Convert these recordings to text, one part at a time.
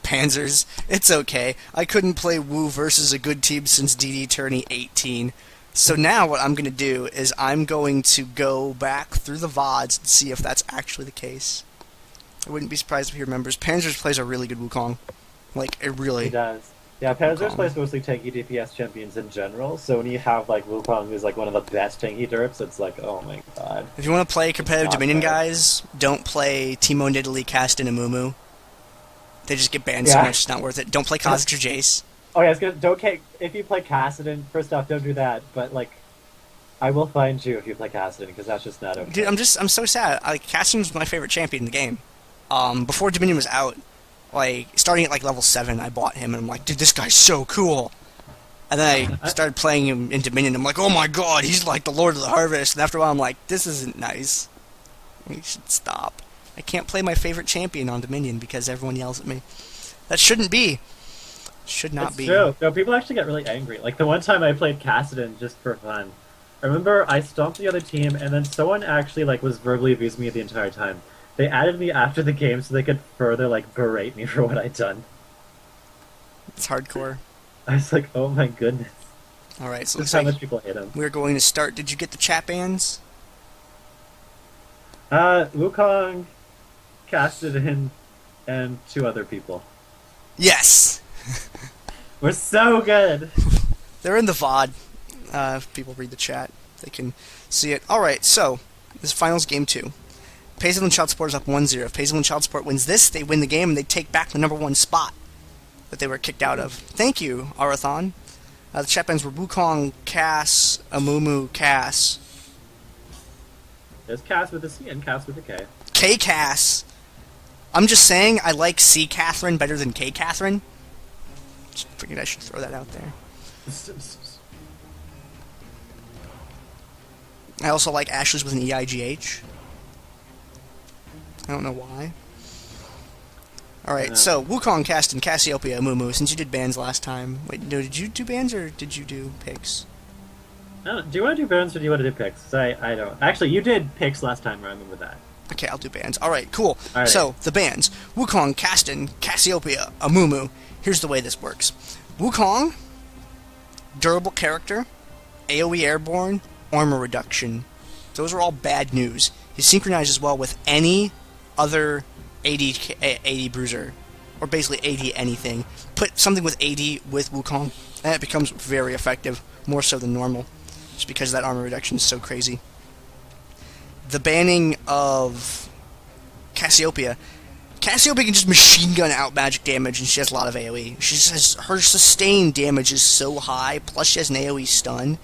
Panzers. It's okay. I couldn't play Wu versus a good team since DD Tourney 18. So now what I'm going to do is I'm going to go back through the VODs and see if that's actually the case. I wouldn't be surprised if he remembers. Panzers plays a really good Wukong. Like, it really... He does. Yeah, Panzer's Wukong. plays mostly tanky DPS champions in general, so when you have, like, Wukong who's, like, one of the best tanky derps, it's like, oh my god. If you want to play competitive Not Dominion bad. guys, don't play Teemo Nidalee, Caston, and Amumu. They just get banned so Yeah. much, it's not worth it. Don't play Kha'Zix or Jace. Oh yeah, if you play Kassadin, first off, don't do that, but, like, I will find you if you play Kassadin, because that's just not okay. Dude, I'm so sad. Like, Caston was my favorite champion in the game. Before Dominion was out, like, starting at, like, level 7, I bought him, and I'm like, dude, this guy's so cool. And then I started playing him in Dominion, I'm like, oh my god, he's like the Lord of the Harvest. And after a while, I'm like, this isn't nice. We should stop. I can't play my favorite champion on Dominion because everyone yells at me. That shouldn't be. Should not It's be. true. No, people actually get really angry. Like, the one time I played Kassadin just for fun, I remember I stomped the other team, and then someone actually, like, was verbally abusing me the entire time. They added me after the game so they could further, like, berate me for what I'd done. It's hardcore. I was like, oh my goodness. Alright, so it Just looks how like much people hate him. we're going to start. Did you get the chat bans? Wukong, Kassadin, and 2 other people. Yes! We're so good! They're in the VOD. If people read the chat, they can see it. Alright, so, this is finals game 2. Paisley Child Support is up 1-0. If Paisley Child Support wins this, they win the game and they take back the #1 spot that they were kicked out of. Thank you, Arathon. The chat bans were Wukong, Cass, Amumu, Cass, There's Cass with a C and Cass with a K. K Cass. I'm just saying I like C Catherine better than K Catherine. Just figured I should throw that out there. I also like Ashley's with an EIGH. I don't know why. Alright, so Wukong, Caston, Cassiopeia, Amumu, since you did bans last time. Wait, no, did you do bans or did you do picks? Do you want to do burns or do you want to do picks? I don't. Actually, you did picks last time, I remember that. Okay, I'll do bans. Alright, cool. Alright. So, the bans. Wukong, Caston, Cassiopeia, Amumu. Here's the way this works. Wukong, durable character, AoE airborne, armor reduction. Those are all bad news. He synchronizes well with any other AD bruiser, or basically AD anything. Put something with AD with Wukong, and it becomes very effective, more so than normal, just because that armor reduction is so crazy. The banning of Cassiopeia can just machine gun out magic damage, and she has a lot of AoE. She says her sustained damage is so high, plus she has an AoE stun.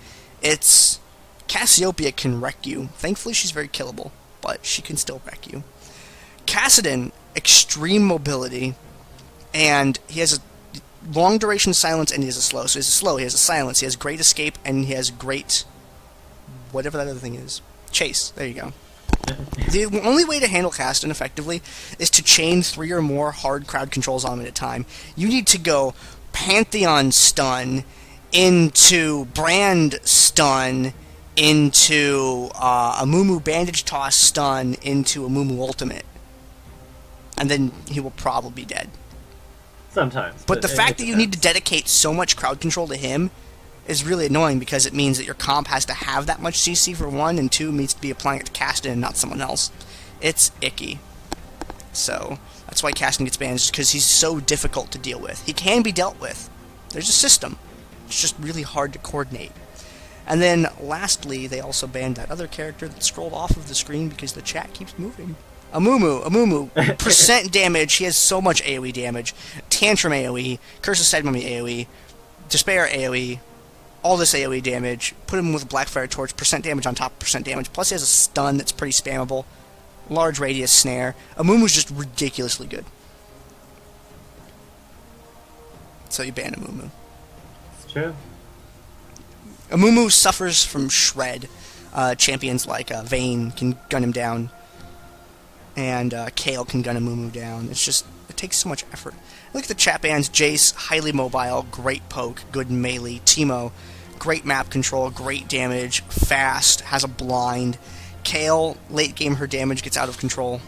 Cassiopeia can wreck you. Thankfully, she's very killable, but she can still wreck you. Kassadin, extreme mobility, and he has a long duration silence and he has a slow. So he has a slow, he has a silence, he has great escape, and he has great... whatever that other thing is. Chase. There you go. The only way to handle Kassadin effectively is to chain 3 or more hard crowd controls on him at a time. You need to go Pantheon stun into Brand stun into a Mumu bandage toss stun into a Mumu ultimate. And then he will probably be dead. Sometimes. But the fact that you need to dedicate so much crowd control to him is really annoying because it means that your comp has to have that much CC for 1, and 2 needs to be applying it to Kassadin and not someone else. It's icky. So, that's why Kassadin gets banned, because he's so difficult to deal with. He can be dealt with. There's a system. It's just really hard to coordinate. And then, lastly, they also banned that other character that scrolled off of the screen because the chat keeps moving. Amumu, percent damage, he has so much AoE damage. Tantrum AoE, Curse of Sedmummy AoE, Despair AoE, all this AoE damage, put him with a Blackfire Torch, percent damage on top of percent damage, plus he has a stun that's pretty spammable, large radius snare. Amumu's just ridiculously good. So you ban Amumu. It's true. Amumu suffers from shred. Champions like Vayne can gun him down, and Kale can gun Amumu down. It's just, it takes so much effort. Look at the chat bans. Jace, highly mobile, great poke, good melee. Teemo, great map control, great damage, fast, has a blind. Kale, late game her damage gets out of control.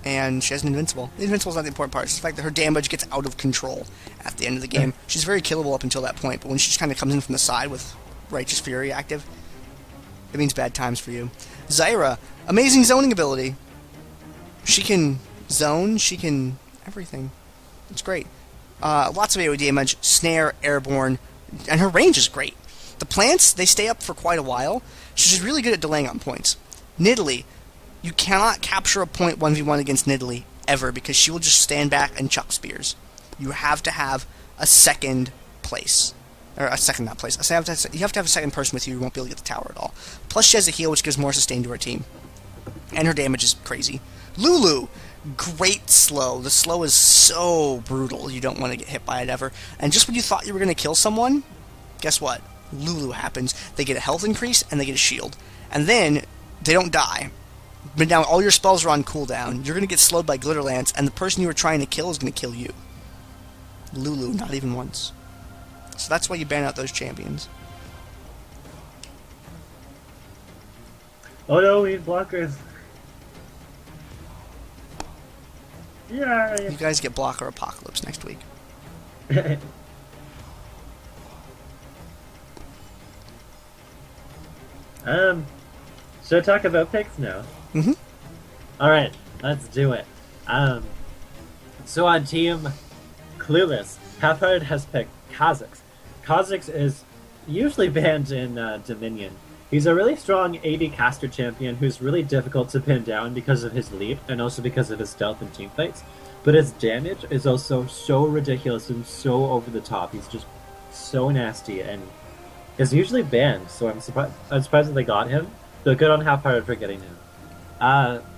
and she has an Invincible. The Invincible's not the important part. It's the fact that her damage gets out of control at the end of the game. She's very killable up until that point, but when she just kind of comes in from the side with Righteous Fury active, it means bad times for you. Zyra, amazing zoning ability. She can zone, she can everything. It's great. Lots of AoE damage, snare, airborne, and her range is great. The plants, they stay up for quite a while. She's really good at delaying on points. Nidalee, you cannot capture a point 1v1 against Nidalee ever because she will just stand back and chuck spears. You have to have a second place. Or a second, not place. You have to have a second person with you who won't be able to get the tower at all. Plus she has a heal which gives more sustain to her team. And her damage is crazy. Lulu, great slow. The slow is so brutal you don't want to get hit by it ever. And just when you thought you were going to kill someone, guess what? Lulu happens. They get a health increase and they get a shield. And then they don't die. But now all your spells are on cooldown. You're going to get slowed by Glitter Lance, and the person you were trying to kill is going to kill you. Lulu, not even once. So that's why you ban out those champions. Oh no, we need blockers. Yeah. You guys get Blocker Apocalypse next week. Should I talk about picks now? Mm-hmm. Alright, let's do it. So on Team Clueless, Half-Hearted has picked Kha'Zix. Kha'Zix is usually banned in Dominion. He's a really strong AD caster champion who's really difficult to pin down because of his leap and also because of his stealth in teamfights. But his damage is also so ridiculous and so over the top. He's just so nasty and is usually banned, so I'm surprised that they got him. But good on Half-Hearted for getting him.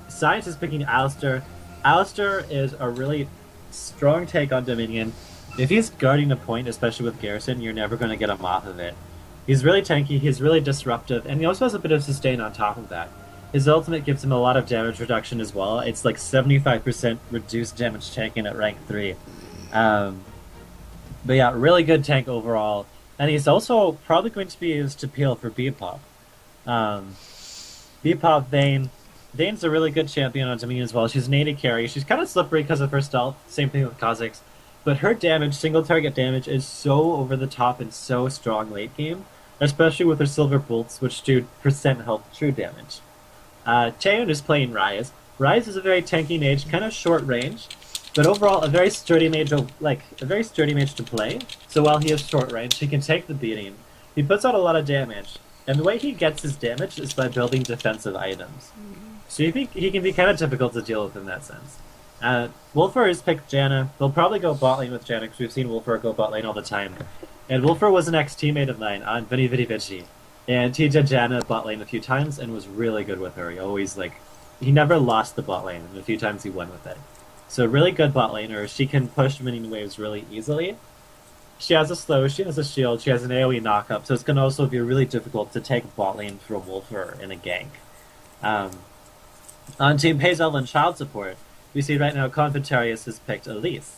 Science is picking Alistair. Alistair is a really strong take on Dominion. If he's guarding a point, especially with Garrison, you're never going to get him off of it. He's really tanky, he's really disruptive, and he also has a bit of sustain on top of that. His ultimate gives him a lot of damage reduction as well. It's like 75% reduced damage tanking at rank 3. But yeah, really good tank overall. And he's also probably going to be used to peel for Bebop. Bebop Vayne. Vayne's a really good champion on Dominion as well. She's an AD carry. She's kind of slippery because of her stealth. Same thing with Kha'Zix. But her damage, single target damage, is so over the top and so strong late game. Especially with her silver bolts, which do % health true damage. Cheon is playing Ryze. Ryze is a very tanky mage, kind of short range. But overall, a very sturdy mage, to play. So while he is short range, he can take the beating. He puts out a lot of damage, and the way he gets his damage is by building defensive items. So you think he can be kind of difficult to deal with in that sense. Wolfer has picked Janna. They'll probably go bot lane with Janna because we've seen Wolfer go bot lane all the time. And Wolfer was an ex-teammate of mine on Vini Vidi Vici. And he did Janna bot lane a few times and was really good with her. He never lost the bot lane, and a few times he won with it. So really good bot laner. She can push minion waves really easily. She has a slow, she has a shield, she has an AoE knockup, so it's going to also be really difficult to take bot lane from Wolfer in a gank. On Team Evelynn Child Support, we see right now Confitarius has picked Elise.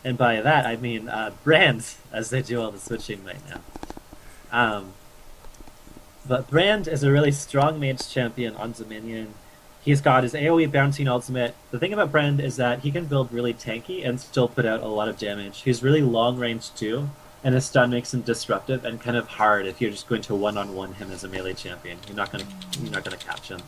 And by that I mean Brand, as they do all the switching right now. But Brand is a really strong mage champion on Dominion. He's got his AoE bouncing ultimate. The thing about Brand is that he can build really tanky and still put out a lot of damage. He's really long range too, and his stun makes him disruptive and kind of hard if you're just going to one-on-one him as a melee champion. You're not gonna catch him.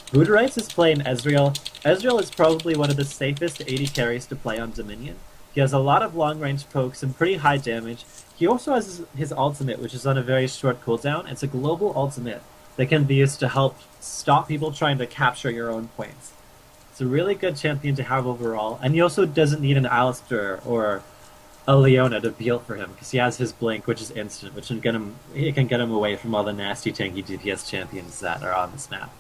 Voodooites is playing Ezreal. Ezreal is probably one of the safest AD carries to play on Dominion. He has a lot of long-range pokes and pretty high damage. He also has his ultimate, which is on a very short cooldown. It's a global ultimate that can be used to help stop people trying to capture your own points. It's a really good champion to have overall, and he also doesn't need an Alistair or a Leona to peel for him, because he has his Blink, which is instant, which can get him away from all the nasty tanky DPS champions that are on this map.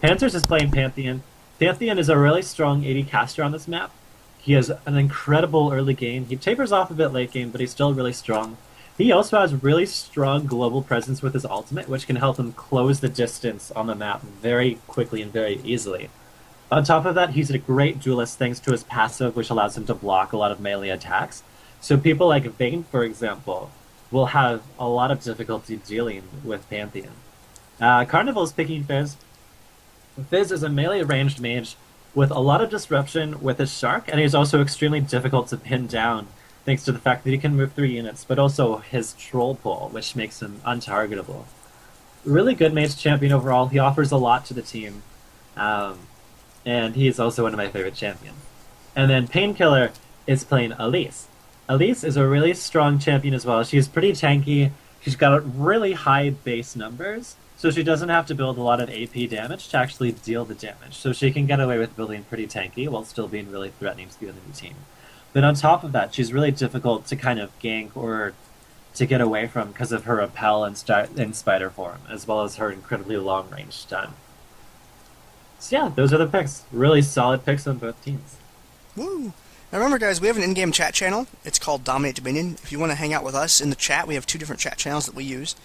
Panthers is playing Pantheon. Pantheon is a really strong AD caster on this map. He has an incredible early game. He tapers off a bit late game, but he's still really strong. He also has really strong global presence with his ultimate, which can help him close the distance on the map very quickly and very easily. On top of that, he's a great duelist thanks to his passive, which allows him to block a lot of melee attacks. So people like Vayne, for example, will have a lot of difficulty dealing with Pantheon. Carnival is picking Fizz. Fizz is a melee ranged mage with a lot of disruption with his Shark, and he's also extremely difficult to pin down thanks to the fact that he can move 3 units, but also his Troll Pull, which makes him untargetable. Really good mage champion overall. He offers a lot to the team, and he's also one of my favorite champions. And then Painkiller is playing Elise. Elise is a really strong champion as well. She's pretty tanky. She's got really high base numbers, so she doesn't have to build a lot of AP damage to actually deal the damage. So she can get away with building pretty tanky while still being really threatening to the enemy team. Then on top of that, she's really difficult to kind of gank or to get away from because of her repel and spider form, as well as her incredibly long range stun. So yeah, those are the picks. Really solid picks on both teams. Woo! Now remember, guys, we have an in-game chat channel. It's called DominateDominion. If you want to hang out with us in the chat, we have 2 different chat channels that we use.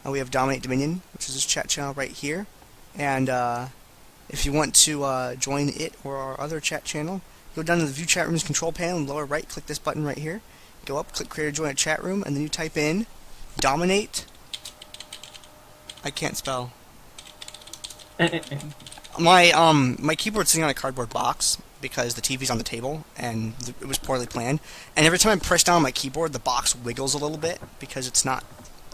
We have DominateDominion, which is this chat channel right here. And if you want to join it or our other chat channel, go down to the View Chat Room's control panel in the lower right, click this button right here. Go up, click Create or Join a Chat Room, and then you type in Dominate. I can't spell. My keyboard's sitting on a cardboard box because the TV's on the table and it was poorly planned. And every time I press down on my keyboard, the box wiggles a little bit because it's not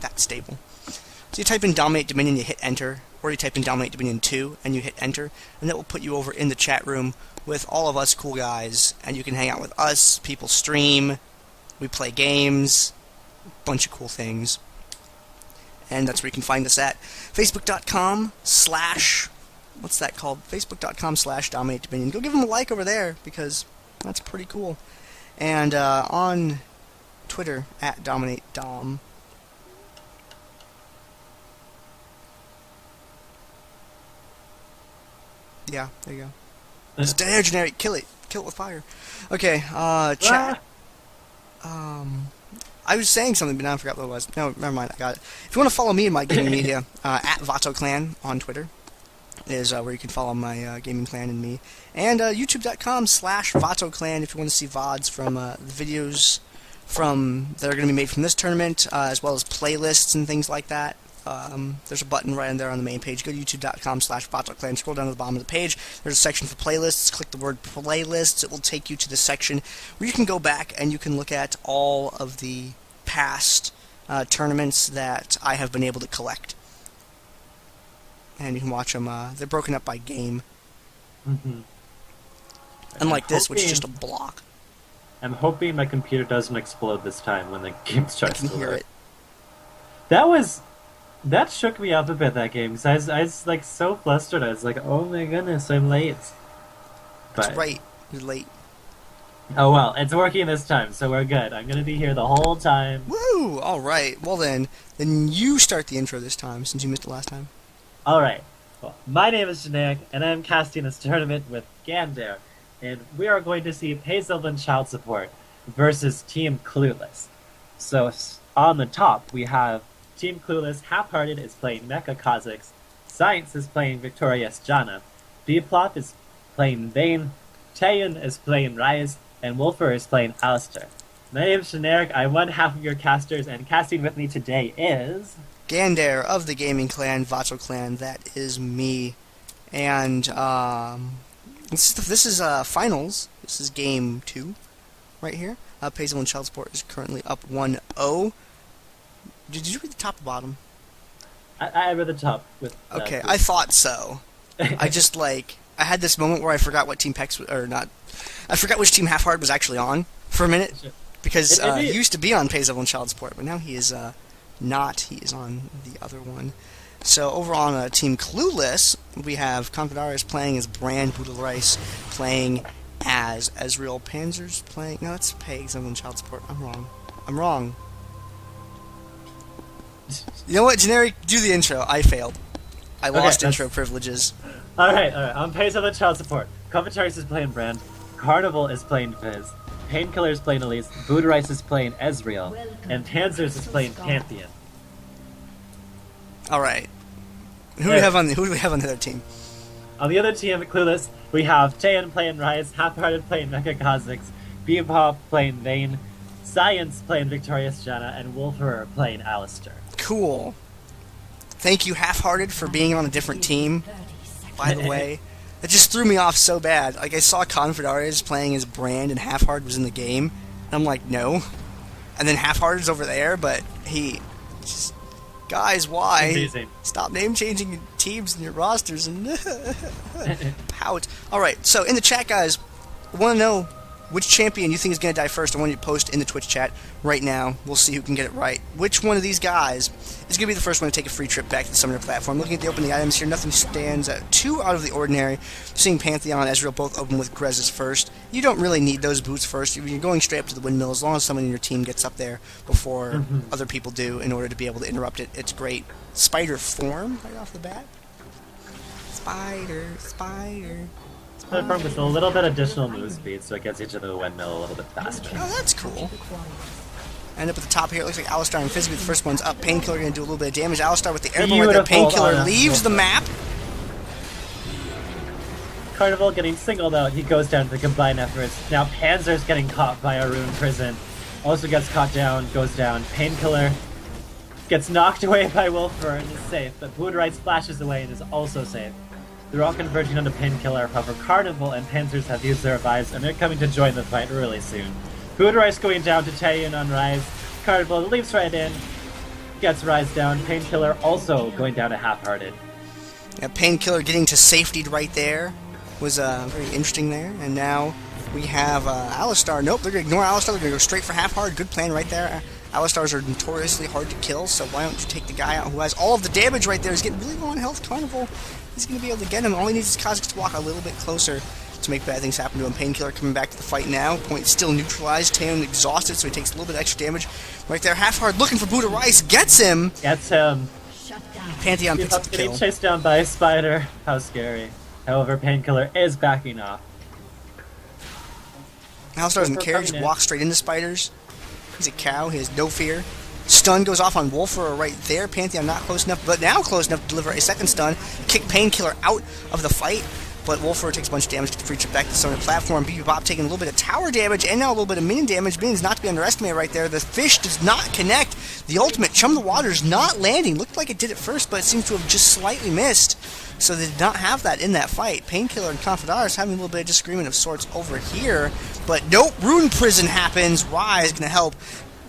that stable. So you type in Dominate Dominion, you hit Enter, or you type in Dominate Dominion 2 and you hit Enter, and that will put you over in the chat room with all of us cool guys, and you can hang out with us. People stream, we play games, bunch of cool things. And that's where you can find us at Facebook.com/ what's that called? Facebook.com/DominateDominion. Go give them a like over there, because that's pretty cool. And on Twitter, @DominateDom. Yeah, there you go. It's there, Generique. Kill it. Kill it with fire. Okay, chat. I was saying something, but now I forgot what it was. No, never mind, I got it. If you want to follow me in my gaming media, @VatoClan on Twitter is where you can follow my gaming clan and me. And YouTube.com/VatoClan if you want to see VODs from the videos that are going to be made from this tournament, as well as playlists and things like that. There's a button right in there on the main page. Go to youtube.com/VatoClan. Scroll down to the bottom of the page. There's a section for playlists. Click the word playlists. It will take you to the section where you can go back and you can look at all of the past tournaments that I have been able to collect. And you can watch them. They're broken up by game. Mm-hmm. Unlike this, which is just a block. I'm hoping my computer doesn't explode this time when the game starts to I can hear it. That shook me up a bit, that game, because I was like so flustered. I was like, oh my goodness, I'm late. But, that's right, you're late. Oh well, it's working this time, so we're good. I'm gonna be here the whole time. Woo! Alright, well then you start the intro this time, since you missed it last time. Alright, well, my name is Genericke, and I'm casting this tournament with Gandair, and we are going to see Evelynn Child Support versus Team Clueless. So, on the top, we have Team Clueless. Half-Hearted is playing Mecha Kha'Zix. Science is playing Victorious Jana. Beeplop is playing Vayne. Taeyeon is playing Rise. And Wolfer is playing Alistair. My name is Generique. I'm one half of your casters, and casting with me today is Gandair of the gaming clan, VatoClan. That is me. And this is finals. This is game 2 right here. Evelynn Child Support is currently up 1-0. Did you read the top or bottom? I read the top. Okay, I thought so. I just, I had this moment where I forgot what team Pex, or not, I forgot which team Half-Hard was actually on for a minute, because he used to be on Evelynn Child Support, but now he is not. He is on the other one. So over on Team Clueless, we have Conquistadores playing as Brand Boodle-Rice, playing as Ezreal. Panzer's playing, no, that's Evelynn Child Support. I'm wrong. You know what, Generique, do the intro. I failed. I lost intro privileges. Alright. On Evelynn Child Support, Conquistadores is playing Brand, Carnival is playing Fizz, Painkiller is playing Elise, Boodle-Rice is playing Ezreal, and Panzers is playing Pantheon. Alright. Who do we have on the other team? On the other team, Clueless, we have Taeyeon playing Rise, Half-Hearted playing Mecha Kha'Zix, Bebop playing Vayne, Science playing Victorious Jana, and Wolfer playing Alistair. Cool. Thank you, Half-Hearted, for being on a different team, by the way. It just threw me off so bad. Like, I saw Confederates playing as Brand and Half-Hard was in the game, and I'm like, no. And then Half-Hard's over there, but he... Just, guys, why? Amazing. Stop name-changing teams in your rosters and... pout. Alright, so in the chat, guys, I want to know which champion you think is going to die first. I want you to post in the Twitch chat right now. We'll see who can get it right. Which one of these guys is going to be the first one to take a free trip back to the Summoner platform? Looking at the opening items here, nothing stands too out of the ordinary. Seeing Pantheon and Ezreal both open with Grez's first. You don't really need those boots first. You're going straight up to the windmill as long as someone in your team gets up there before other people do in order to be able to interrupt it. It's great. Spider form right off the bat. Spider, spider. Platform with a little bit additional move speed, so it gets you to the windmill a little bit faster. Oh, that's cool. And up at the top here, it looks like Alistar and Fizz the first one's up. Painkiller going to do a little bit of damage. Alistar with the airborne right there. Painkiller leaves the map. Carnival getting singled out. He goes down to the combined efforts. Now Panzer's getting caught by a rune prison. Also gets caught down, goes down. Painkiller gets knocked away by Wolfer and is safe, but Woodright splashes away and is also safe. They're all converging on the Painkiller. However, Carnival and Panzers have used their revives, and they're coming to join the fight really soon. Woodright's going down to Taiyun on Rise. Carnival leaps right in, gets Rise down. Painkiller also going down to Half-Hearted. Yeah, Painkiller getting to safety right there was very interesting there. And now we have Alistar. Nope, they're going to ignore Alistar. They're going to go straight for Half-Hard. Good plan right there. Alistars are notoriously hard to kill, so why don't you take the guy out who has all of the damage right there? He's getting really low on health. Carnival is going to be able to get him. All he needs is Kha'Zix to walk a little bit closer to make bad things happen to him. Painkiller coming back to the fight now. Point still neutralized. Taiyun exhausted, so he takes a little bit extra damage. Right there, Half-Hard looking for Buddha Rice. Gets him! Gets him. Pantheon picks up the kill. Getting chased down by a spider. How scary. However, Painkiller is backing off. Alistar doesn't care. Just walks straight into spiders. He's a cow. He has no fear. Stun goes off on Wolfer right there. Pantheon not close enough, but now close enough to deliver a second stun. Kick Painkiller out of the fight, but Wolfer takes a bunch of damage, gets the free trip back to the Summoner platform. Bebop taking a little bit of tower damage, and now a little bit of minion damage. Minion's not to be underestimated right there. The fish does not connect. The ultimate, Chum the Water's not landing. Looked like it did at first, but it seems to have just slightly missed. So they did not have that in that fight. Painkiller and Confederates having a little bit of disagreement of sorts over here. But nope, Rune Prison happens. Rise going to help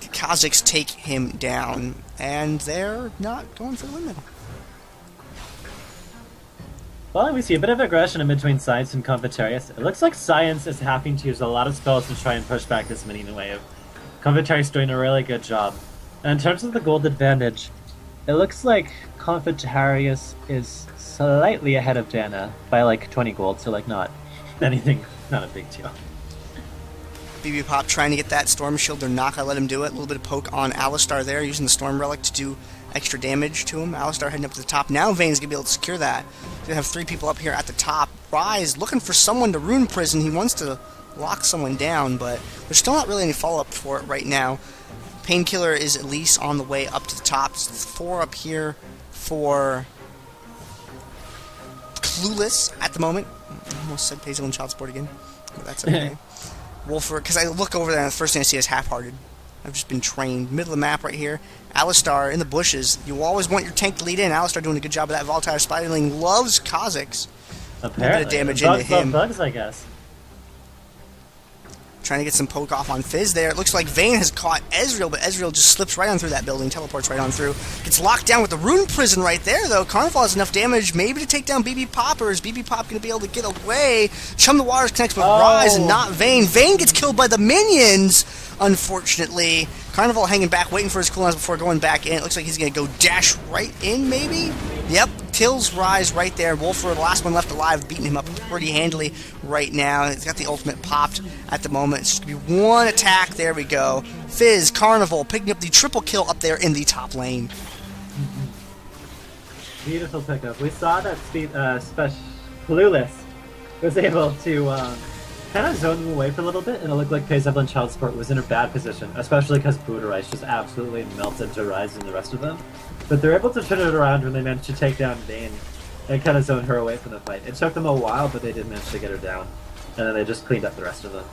Kha'Zix take him down. And they're not going for the windmill. Well, we see a bit of aggression in between Science and Confetarius. It looks like Science is having to use a lot of spells to try and push back this minion wave. Confetarius doing a really good job. And in terms of the gold advantage, it looks like Confetarius is slightly ahead of Janna by like 20 gold, so like not anything, not a big deal. BB Pop trying to get that Storm Shield. They're not going to let him do it. A little bit of poke on Alistar there, using the Storm Relic to do extra damage to him. Alistar heading up to the top. Now Vayne's going to be able to secure that. He's going to have 3 people up here at the top. Rise looking for someone to Rune Prison. He wants to lock someone down, but there's still not really any follow-up for it right now. Painkiller is at least on the way up to the top. 4 up here for Clueless at the moment. I almost said Paisley and Child Support again, but that's okay. Wolfer, because I look over there and the first thing I see is Half-Hearted. I've just been trained. Middle of the map right here. Alistar in the bushes. You always want your tank to lead in. Alistar doing a good job of that. Volatile Spiderling loves Kha'Zix. Apparently. A bit of damage into him. Bugs, I guess. Trying to get some poke off on Fizz there. It looks like Vayne has caught Ezreal, but Ezreal just slips right on through that building, teleports right on through. Gets locked down with the Rune Prison right there, though. Carnival has enough damage maybe to take down BB Pop, or is BB Pop going to be able to get away? Chum the Waters connects with Rise and not Vayne. Vayne gets killed by the minions, unfortunately. Carnival hanging back, waiting for his cooldowns before going back in. It looks like he's going to go dash right in, maybe? Yep, kills Rise right there. Wolfer, the last one left alive, beating him up pretty handily right now. He's got the ultimate popped at the moment. It's just going to be one attack. There we go. Fizz, Carnival, picking up the triple kill up there in the top lane. Beautiful pickup. We saw that Clueless was able to kind of zone them away for a little bit, and it looked like Evelynn Child Support was in a bad position, especially because Buddha Rice just absolutely melted to Rise and the rest of them. But they're able to turn it around when they managed to take down Vayne and kind of zone her away from the fight. It took them a while, but they did manage to get her down, and then they just cleaned up the rest of them.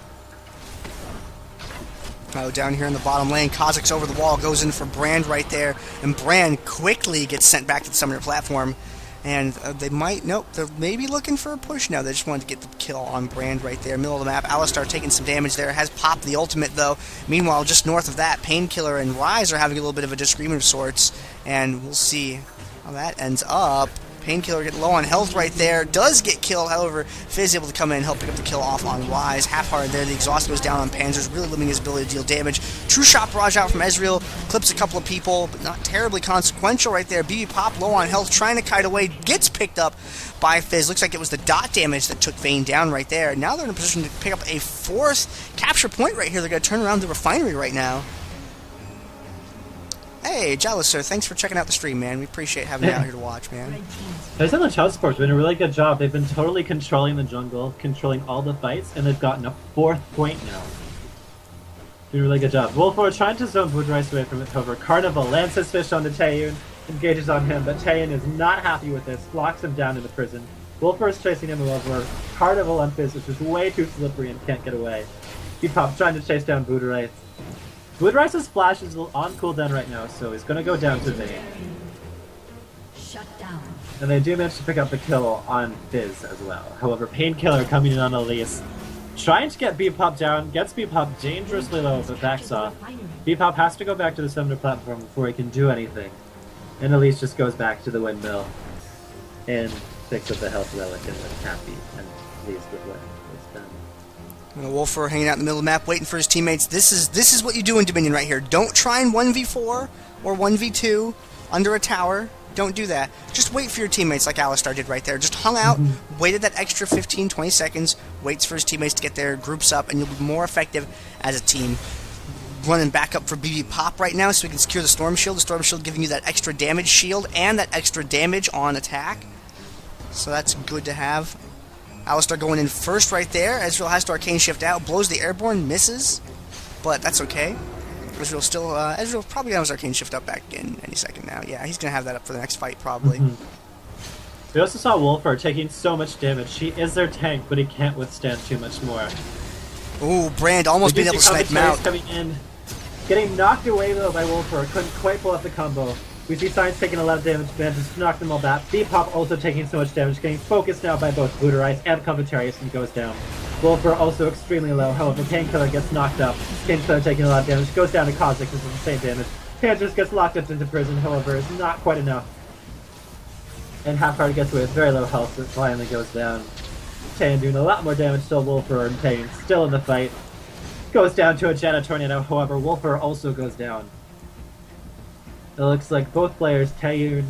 Oh, down here in the bottom lane, Kha'Zix over the wall, goes in for Brand right there, and Brand quickly gets sent back to the Summoner platform. And they might, nope, they're maybe looking for a push now. They just wanted to get the kill on Brand right there. Middle of the map, Alistar taking some damage there. Has popped the ultimate, though. Meanwhile, just north of that, Painkiller and Rise are having a little bit of a disagreement of sorts. And we'll see how that ends up. Painkiller getting low on health right there. Does get killed, however, Fizz able to come in and help pick up the kill off on Rise. Half-hearted there. The exhaust goes down on Panzers, really limiting his ability to deal damage. True Shot Barrage out from Ezreal. Clips a couple of people, but not terribly consequential right there. BB Pop low on health, trying to kite away. Gets picked up by Fizz. Looks like it was the dot damage that took Vayne down right there. Now they're in a position to pick up a 4th capture point right here. They're going to turn around the refinery right now. Hey, Jealous Sir, thanks for checking out the stream, man. We appreciate having you out here to watch, man. Guys on the Child Sports doing a really good job. They've been totally controlling the jungle, controlling all the fights, and they've gotten a 4th point now. Doing a really good job. Wolford trying to zone Woodrise away from it, however. Carnival lands his fish onto Taeyun, engages on him, but Taeyun is not happy with this, locks him down in the prison. Wolford is chasing him over. Carnival on Fizz, which is way too slippery and can't get away. Bebop trying to chase down Woodrise. Woodrice's flash is on cooldown right now, so he's gonna go down to Vayne. Shut down. And they do manage to pick up the kill on Fizz as well. However, Painkiller coming in on Elise, trying to get Bebop down, gets Bebop dangerously low, but backs off. Bebop has to go back to the summoner platform before he can do anything. And Elise just goes back to the windmill and picks up the health relic and looks happy and leaves with what is done. Wolfer hanging out in the middle of the map, waiting for his teammates. This is what you do in Dominion right here. Don't try and 1v4 or 1v2 under a tower. Don't do that. Just wait for your teammates like Alistar did right there. Just hung out, waited that extra 15-20 seconds, waits for his teammates to get their groups up, and you'll be more effective as a team. Running back up for BB Pop right now so we can secure the Storm Shield. The Storm Shield giving you that extra damage shield and that extra damage on attack. So that's good to have. Alistar going in first right there. Ezreal has to Arcane Shift out, blows the Airborne, misses, but that's okay. Ezreal still, Ezreal probably has Arcane Shift up back in any second now. Yeah, he's going to have that up for the next fight, probably. We also saw Wolfer taking so much damage. He is their tank, but he can't withstand too much more. Ooh, Brand almost being able to snipe him out. Coming in, getting knocked away though by Wolfer. Couldn't quite pull off the combo. We see Science taking a lot of damage, Brand just knocked them all back. Bebop also taking so much damage, getting focused now by both Woodrise and Convatarius and goes down. Wolfer also extremely low, however Painkiller gets knocked up. Painkiller taking a lot of damage, goes down to Kha'Zix, this is the same damage. Panzers gets locked up into prison, however, it's not quite enough. And Half-Hearted gets away with very low health, but finally goes down. Taeyun doing a lot more damage, still Wolfer and Taeyun still in the fight. Goes down to a Janna Tornado, however, Wolfer also goes down. It looks like both players, Taeyun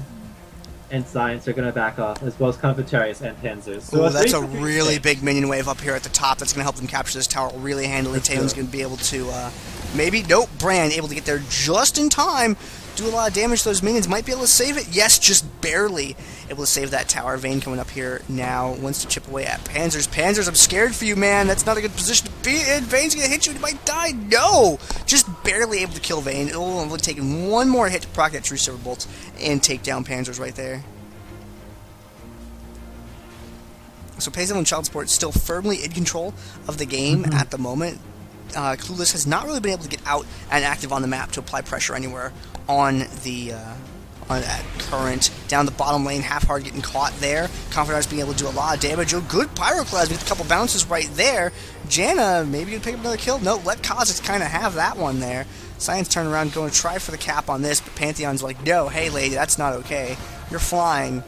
and Science, are going to back off, as well as Convatarius and Panzers. So that's a really big minion wave up here at the top. That's going to help them capture this tower really handily. Taeyun's going to be able to, maybe, nope, Brand able to get there just in time. Do a lot of damage to those minions. Might be able to save it. Yes, just barely able to save that tower. Vayne coming up here now. Wants to chip away at Panzers. Panzers, I'm scared for you, man. That's not a good position to be in. Vayne's going to hit you. You might die. No! Just barely able to kill Vayne. It'll only take one more hit to proc that True Silver Bolts and take down Panzers right there. So Payzone and Child Support still firmly in control of the game at the moment. Clueless has not really been able to get out and active on the map to apply pressure anywhere on the on that current. Down the bottom lane, Half-Hard getting caught there. Confidence being able to do a lot of damage. Oh, good Pyroclasm with a couple bounces right there. Janna, maybe you'd pick up another kill. No, let Kha'Zix kind of have that one there. Science turn around, going to try for the cap on this, but Pantheon's like, no, hey lady, that's not okay. You're flying.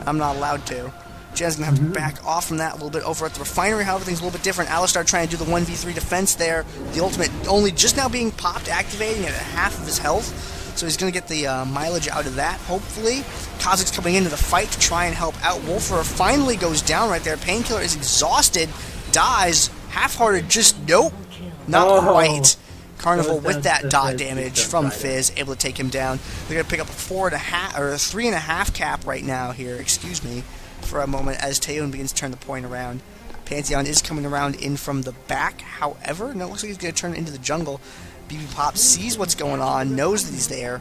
I'm not allowed to. Jen's going to have to back off from that a little bit over at the refinery. However, things a little bit different. Alistar trying to do the 1v3 defense there. The ultimate only just now being popped, activating at half of his health. So he's going to get the mileage out of that, hopefully. Kha'Zix coming into the fight to try and help out. Wolfer finally goes down right there. Painkiller is exhausted, dies. Half-Hearted just, nope, not quite. Carnival with that dot damage from Fizz, able to take him down. They're going to pick up a 4.5 or a 3.5 cap right now here, excuse me, for a moment as Taeyun begins to turn the point around. Pantheon is coming around in from the back, however, no, it looks like he's going to turn into the jungle. BB Pop sees what's going on, knows that he's there,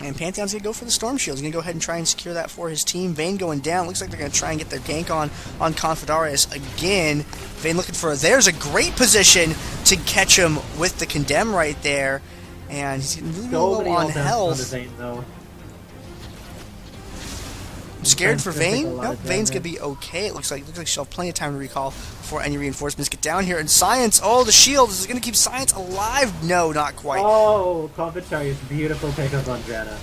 and Pantheon's going to go for the Storm Shield. He's going to go ahead and try and secure that for his team. Vayne going down. Looks like they're going to try and get their gank on Confidarius again. Vayne looking for, there's a great position to catch him with the Condemn right there, and he's getting really low on health. Scared for Defense gonna take a Vayne? lot Nope, of Vayne's gonna damage. be okay. It looks like she'll have plenty of time to recall before any reinforcements get down here. And Science, oh, the shield is gonna keep Science alive. No, not quite. Oh, Confiteri's beautiful pickup on Janna.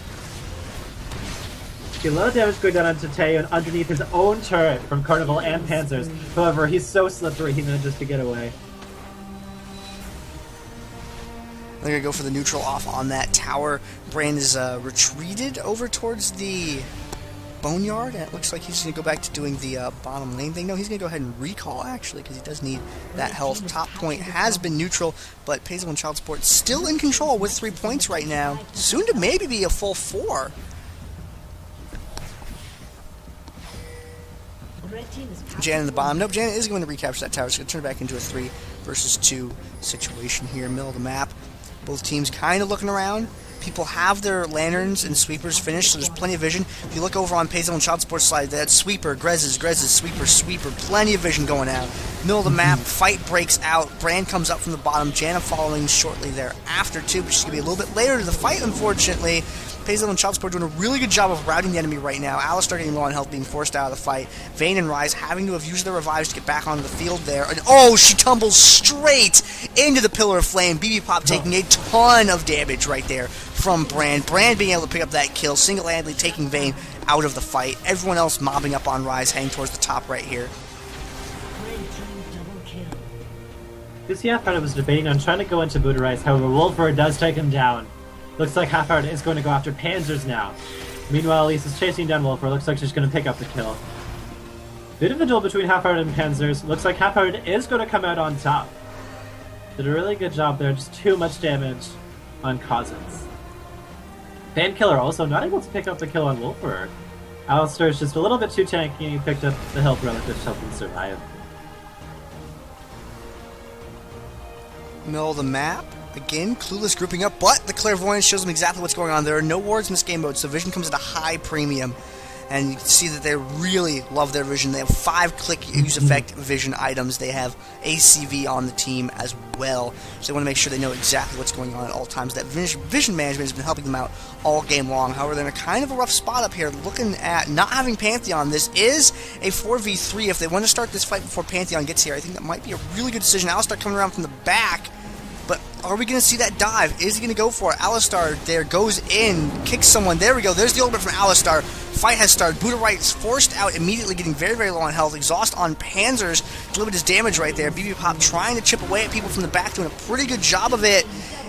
A lot of damage going down onto Taeyeon underneath his own turret from Carnival and Panzers. However, he's so slippery he manages to get away. They're gonna go for the neutral off on that tower. Brand is retreated over towards the Boneyard, and it looks like he's gonna go back to doing the bottom lane thing. No, he's gonna go ahead and recall actually, because he does need that health. Top point has been neutral, but Pazel and Child Support still in control with 3 points right now. Soon to maybe be a full 4. Jan in the bottom. Nope, Jan is going to recapture that tower. It's going to turn it back into a 3 versus 2 situation here, middle of the map. Both teams kind of looking around. People have their lanterns and sweepers finished, so there's plenty of vision. If you look over on Pazel and Child Support slide, that's sweeper, Grez's, sweeper, plenty of vision going out. Middle of the map, fight breaks out. Brand comes up from the bottom. Janna following shortly thereafter too, but she's going to be a little bit later to the fight, unfortunately. Pazel and Child Support doing a really good job of routing the enemy right now. Alistar getting low on health, being forced out of the fight. Vayne and Ryze having to have used their revives to get back onto the field there. And oh, she tumbles straight into the Pillar of Flame. BB Pop taking a ton of damage right there from Brand. Brand being able to pick up that kill, single-handedly taking Vayne out of the fight. Everyone else mobbing up on Ryze, heading towards the top right here. This Half-Hearted was debating on trying to go into Buddha however, Wolford does take him down. Looks like Half-Hearted is going to go after Panzers now. Meanwhile, Elise is chasing down Wolford. Looks like she's going to pick up the kill. Bit of a duel between Half-Hearted and Panzers. Looks like Half-Hearted is going to come out on top. Did a really good job there, just too much damage on Kha'Zix. Painkiller also not able to pick up the kill on Wolford. Alistar is just a little bit too tanky and he picked up the health relic which helped him survive. Middle of the map. Again, Clueless grouping up, but the Clairvoyance shows them exactly what's going on. There are no wards in this game mode, so vision comes at a high premium. And you can see that they really love their vision. They have 5-click use effect vision items. They have ACV on the team as well. So they want to make sure they know exactly what's going on at all times. That vision management has been helping them out all game long. However, they're in a kind of a rough spot up here, looking at not having Pantheon. This is a 4v3. If they want to start this fight before Pantheon gets here, I think that might be a really good decision. Alistar coming around from the back. But are we going to see that dive? Is he going to go for it? Alistar there goes in, kicks someone. There we go. There's the ultimate from Alistar. Fight has started. Buddha is forced out immediately, getting very, very low on health. Exhaust on Panzers delivered his damage right there. BB Pop trying to chip away at people from the back, doing a pretty good job of it.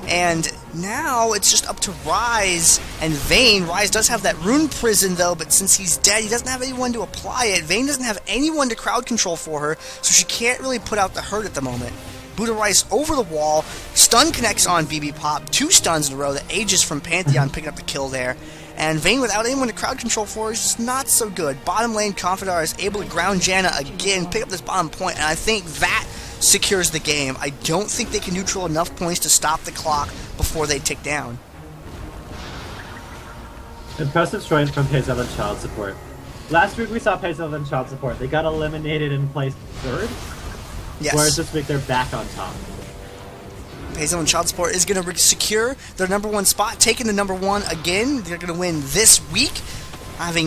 And now it's just up to Ryze and Vayne. Ryze does have that rune prison though, but since he's dead, he doesn't have anyone to apply it. Vayne doesn't have anyone to crowd control for her, so she can't really put out the hurt at the moment. Buddha Rice over the wall. Stun connects on BB Pop. 2 stuns in a row. The Aegis from Pantheon picking up the kill there. And Vayne without anyone to crowd control for is just not so good. Bottom lane, Confidar is able to ground Janna again, pick up this bottom point, and I think that secures the game. I don't think they can neutral enough points to stop the clock before they tick down. Impressive strength from Pazel and Child Support. Last week we saw Pazel and Child Support. They got eliminated and placed 3rd. Yes. Whereas this week they're back on top. Pazel and Child Support is going to secure their number 1 spot, taking the number 1 again. They're going to win this week, having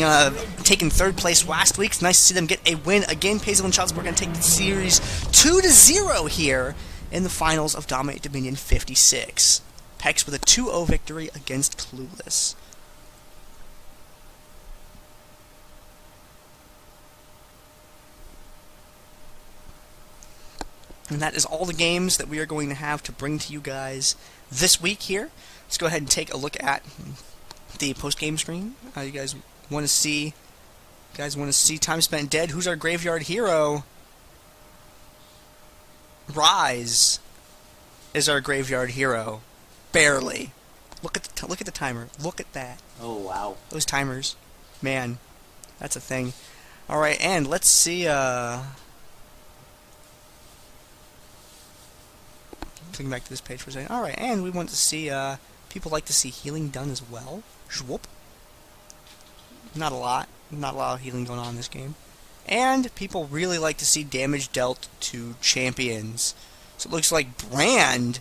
taken 3rd place last week. It's nice to see them get a win again. Pazel and Child Support are going to take the series 2-0 here in the finals of Dominate Dominion 56. Pex with a 2-0 victory against Clueless. And that is all the games that we are going to have to bring to you guys this week here. Let's go ahead and take a look at the post-game screen. You guys want to see time spent dead. Who's our graveyard hero? Ryze is our graveyard hero. Barely. Look at the timer. Look at that. Oh wow. Those timers. Man, that's a thing. Alright, and let's see clicking back to this page for a second. Alright, and we want to see, people like to see healing done as well. Shwoop. Not a lot of healing going on in this game. And people really like to see damage dealt to champions. So it looks like Brand,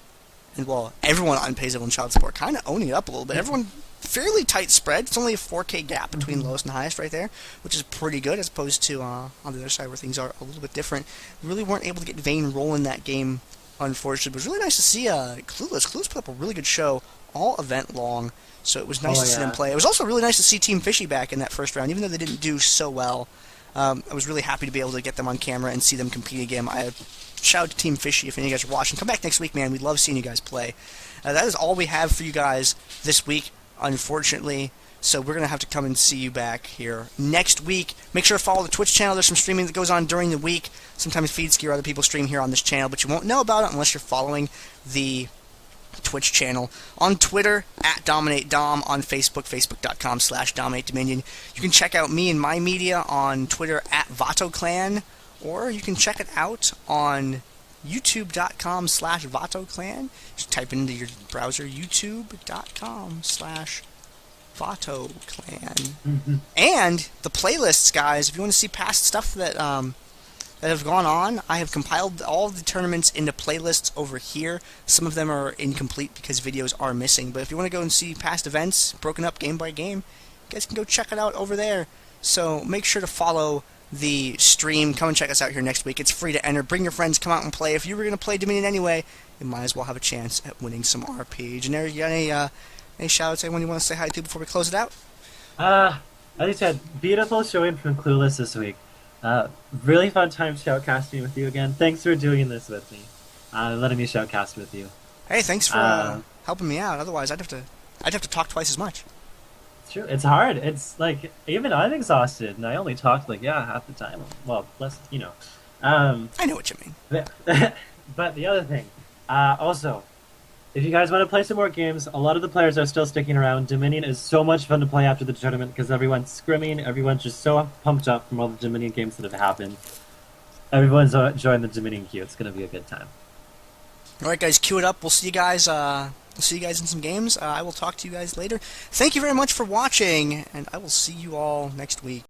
and well, everyone on Pazel and Child Support kind of owning it up a little bit. Everyone fairly tight spread. It's only a 4K gap between lowest and highest right there, which is pretty good as opposed to on the other side where things are a little bit different. We really weren't able to get Vayne rolling that game, unfortunately. But it was really nice to see Clueless. Clueless put up a really good show all event long, so it was nice to see them play. It was also really nice to see Team Fishy back in that first round, even though they didn't do so well. I was really happy to be able to get them on camera and see them compete again. Shout out to Team Fishy if any of you guys are watching. Come back next week, man. We love seeing you guys play. That is all we have for you guys this week, unfortunately. So we're going to have to come and see you back here next week. Make sure to follow the Twitch channel. There's some streaming that goes on during the week. Sometimes FeedSki or other people stream here on this channel, but you won't know about it unless you're following the Twitch channel. On Twitter, @DominateDom. On Facebook, facebook.com/DominateDominion. You can check out me and my media on Twitter, @VatoClan. Or you can check it out on youtube.com/VatoClan. Just type into your browser youtube.com/VatoClan. And the playlists, guys, if you want to see past stuff that have gone on, I have compiled all the tournaments into playlists over here. Some of them are incomplete because videos are missing. But if you want to go and see past events, broken up game by game, you guys can go check it out over there. So make sure to follow the stream. Come and check us out here next week. It's free to enter. Bring your friends. Come out and play. If you were going to play Dominion anyway, you might as well have a chance at winning some RP. Generique, you got any shout-outs, anyone you want to say hi to before we close it out? As I said, beautiful showing from Clueless this week. Really fun time shoutcasting with you again. Thanks for doing this with me. Letting me shoutcast with you. Hey, thanks for helping me out. Otherwise, I'd have to talk twice as much. It's true. It's hard. It's like even I'm exhausted, and I only talked half the time. Well, less, I know what you mean. But the other thing, also, if you guys want to play some more games, a lot of the players are still sticking around. Dominion is so much fun to play after the tournament because everyone's scrimming. Everyone's just so pumped up from all the Dominion games that have happened. Everyone's enjoying the Dominion queue. It's going to be a good time. All right, guys, queue it up. We'll see you guys. We'll see you guys in some games. I will talk to you guys later. Thank you very much for watching, and I will see you all next week.